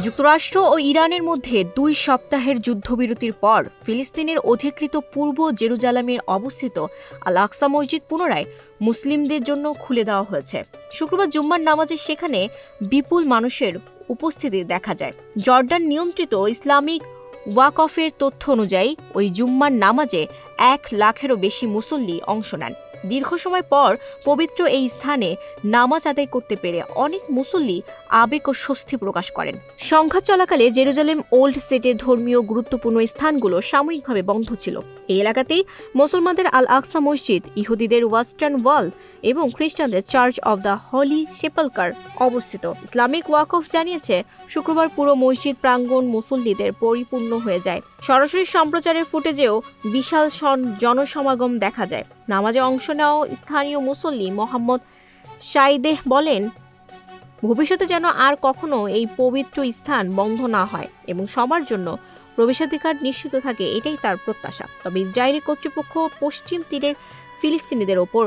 যুক্তরাষ্ট্র ও ইরানের মধ্যে 2 সপ্তাহের যুদ্ধবিরতির পর ফিলিস্তিনের অধিকৃত পূর্ব জেরুজালেমে অবস্থিত আল আকসা মসজিদ পুনরায় মুসলিমদের জন্য খুলে দেওয়া হয়েছে। শুক্রবার জুম্মার নামাজে সেখানে বিপুল মানুষের উপস্থিতি দেখা যায়। জর্ডান নিয়ন্ত্রিত ইসলামিক ওয়াকফের তথ্য অনুযায়ী ওই জুম্মার নামাজে 1 লাখেরও বেশি মুসল্লি অংশ নেন। দীর্ঘ সময় পর পবিত্র এই স্থানে নামাজ আদায় করতে পেরে অনেক মুসল্লি আবেগ ও স্বস্তি প্রকাশ করেন। সংঘাত চলাকালে জেরুজালেম ওল্ড সিটির ধর্মীয় গুরুত্বপূর্ণ স্থানগুলো সাময়িকভাবে বন্ধ ছিল। এই এলাকাতেই মুসলমানদের আল আকসা মসজিদ, ইহুদিদের ওয়েস্টার্ন ওয়াল এবং খ্রিস্টানদের চার্চ অব দ্য হলি সেপালকার অবস্থিত। ইসলামিক ওয়াকফ জানিয়েছে, শুক্রবার পুরো মসজিদ প্রাঙ্গণ মুসল্লিদের পরিপূর্ণ হয়ে যায়। সরাসরি সম্প্রচারের ফুটেজেও বিশাল জনসমাগম দেখা যায়। নামাজে অংশ নেওয়া স্থানীয় মুসল্লি মোহাম্মদ সাইদেহ বলেন, ভবিষ্যতে যেন আর কখনো এই পবিত্র স্থান বন্ধ না হয় এবং সবার জন্য প্রবেশাধিকার নিশ্চিত থাকে, এটাই তার প্রত্যাশা। তবে ইসরায়েলি কর্তৃপক্ষ পশ্চিম তীরের ফিলিস্তিনিদের ওপর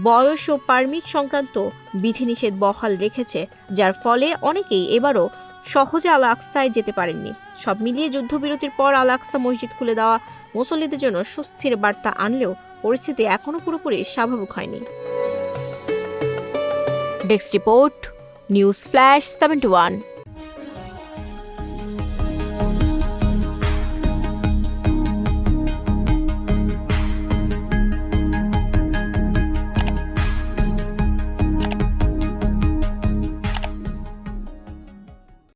বয়স ও পারমিট সংক্রান্ত বিধিনিষেধ বহাল রেখেছে, যার ফলে অনেকেই এবারও সহজে আল আকসায় যেতে পারেননি। সব মিলিয়ে যুদ্ধবিরতির পর আল আকসা মসজিদ খুলে দেওয়া মুসল্লিদের জন্য স্বস্তির বার্তা আনলেও পরিস্থিতি এখনো পুরোপুরি স্বাভাবিক হয়নি। Desk report, news flash 71।